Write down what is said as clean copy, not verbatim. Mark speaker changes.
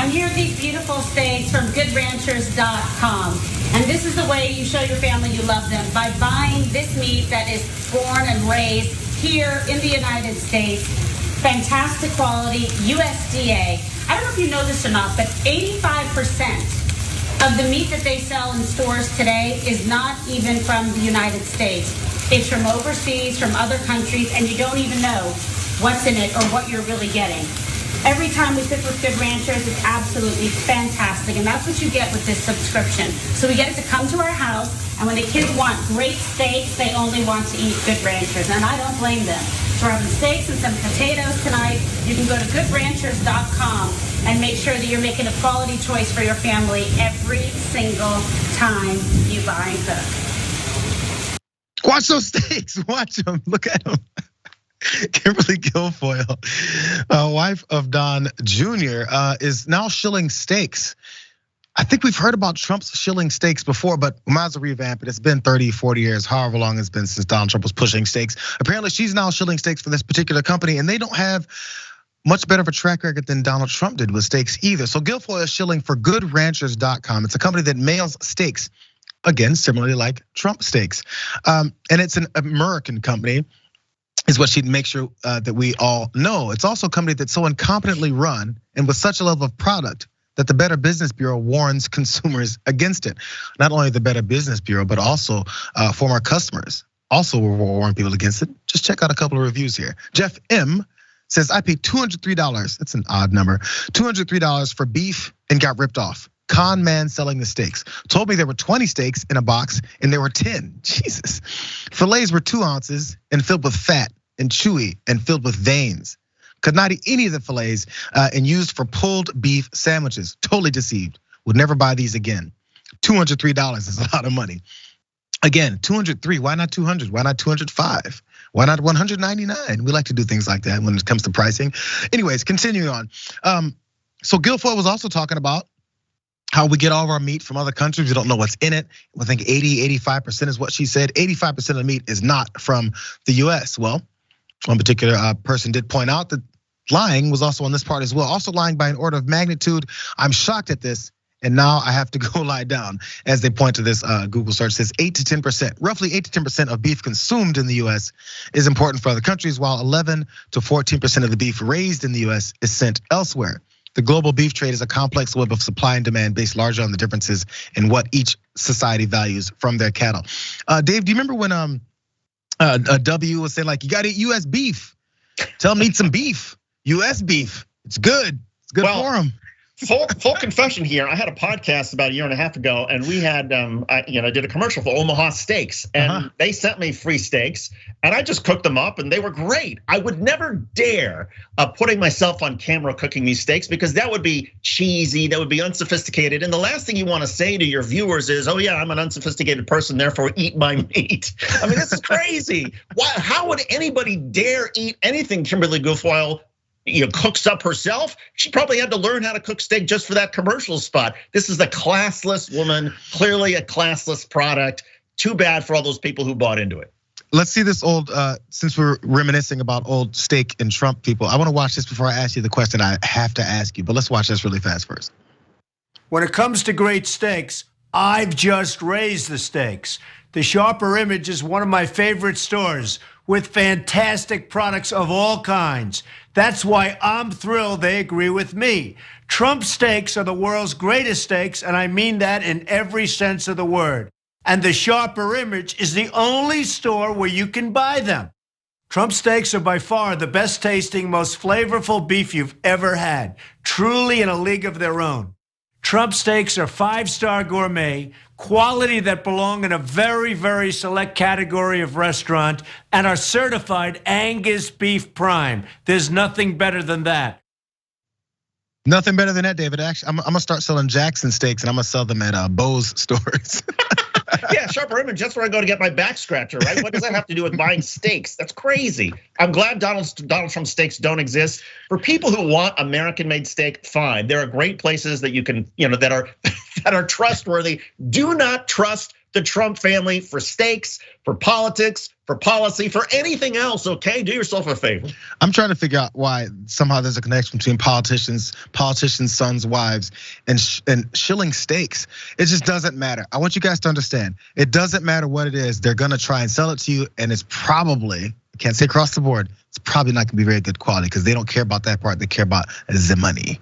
Speaker 1: And here are these beautiful steaks from GoodRanchers.com. And this is the way you show your family you love them, by buying this meat that is born and raised here in the United States. Fantastic quality, USDA. I don't know if you know this or not, but 85% of the meat that they sell in stores today is not even from the United States. It's from overseas, from other countries, and you don't even know what's in it or what you're really getting. Every time we cook with Good Ranchers, it's absolutely fantastic, and that's what you get with this subscription. So we get it to come to our house, and when the kids want great steaks, they only want to eat Good Ranchers, and I don't blame them. So we're having steaks and some potatoes tonight. You can go to GoodRanchers.com and make sure that you're making a quality choice for your family every single time you buy and cook.
Speaker 2: Watch those steaks, watch them, look at them. Kimberly Guilfoyle, wife of Don Jr., is now shilling steaks. I think we've heard about Trump's shilling steaks before, but we might as well revamp it. It's been 30, 40 years, however long it's been since Donald Trump was pushing steaks. Apparently, she's now shilling steaks for this particular company, and they don't have much better of a track record than Donald Trump did with steaks either. So Guilfoyle is shilling for GoodRanchers.com. It's a company that mails steaks, again, similarly like Trump steaks. And it's an American company, is what she'd make sure that we all know. It's also a company that's so incompetently run and with such a level of product that the Better Business Bureau warns consumers against it. Not only the Better Business Bureau, but also former customers also will warn people against it. Just check out a couple of reviews here. Jeff M says, I paid $203, that's an odd number, $203 for beef and got ripped off. Con man selling the steaks. Told me there were 20 steaks in a box and there were 10, Jesus. Fillets were 2 ounces and filled with fat and chewy and filled with veins. Could not eat any of the fillets and used for pulled beef sandwiches. Totally deceived. Would never buy these again. $203 is a lot of money. Again, 203, why not 200? Why not 205? Why not 199? We like to do things like that when it comes to pricing. Anyways, continuing on. So Guilfoyle was also talking about how we get all of our meat from other countries. We don't know what's in it. I think 80, 85% is what she said. 85% of the meat is not from the US. Well, one particular person did point out that lying was also on this part as well. Also lying by an order of magnitude. I'm shocked at this, and now I have to go lie down. As they point to this Google search, says 8 to 10%, roughly 8 to 10% of beef consumed in the US is important for other countries, while 11 to 14% of the beef raised in the US is sent elsewhere. The global beef trade is a complex web of supply and demand based largely on the differences in what each society values from their cattle. Dave, do you remember when a W would say like, you gotta eat US beef? Tell them to eat some beef, US beef. It's good. It's good for them.
Speaker 3: Full confession here. I had a podcast about a year and a half ago, and we had, I did a commercial for Omaha Steaks, and they sent me free steaks, and I just cooked them up, and they were great. I would never dare putting myself on camera cooking these steaks because that would be cheesy, that would be unsophisticated, and the last thing you want to say to your viewers is, "Oh yeah, I'm an unsophisticated person, therefore eat my meat." I mean, this is crazy. How would anybody dare eat anything Kimberly Guilfoyle cooks up herself? She probably had to learn how to cook steak just for that commercial spot. This is a classless woman, clearly a classless product. Too bad for all those people who bought into it.
Speaker 2: Let's see this old, since we're reminiscing about old steak and Trump people, I wanna watch this before I ask you the question I have to ask you, but let's watch this really fast first.
Speaker 4: When it comes to great steaks, I've just raised the stakes. The Sharper Image is one of my favorite stores with fantastic products of all kinds. That's why I'm thrilled they agree with me. Trump steaks are the world's greatest steaks, and I mean that in every sense of the word. And the Sharper Image is the only store where you can buy them. Trump steaks are by far the best tasting, most flavorful beef you've ever had, truly in a league of their own. Trump steaks are 5-star gourmet, quality that belong in a very, very select category of restaurant, and are certified Angus beef prime. There's nothing better than that.
Speaker 2: Nothing better than that, David. Actually, I'm gonna start selling Jackson steaks and I'm gonna sell them at Bo's stores.
Speaker 3: Yeah, Sharper Image, that's where I go to get my back scratcher, right? What does that have to do with buying steaks? That's crazy. I'm glad Donald Trump steaks don't exist. For people who want American-made steak, fine. There are great places that you can, that are trustworthy. Do not trust the Trump family for steaks, for politics, for policy, for anything else, okay? Do yourself a favor.
Speaker 2: I'm trying to figure out why somehow there's a connection between politicians' sons, wives, and shilling steaks. It just doesn't matter. I want you guys to understand, it doesn't matter what it is. They're gonna try and sell it to you, and it's probably, I can't say across the board, it's probably not gonna be very good quality because they don't care about that part. They care about the money.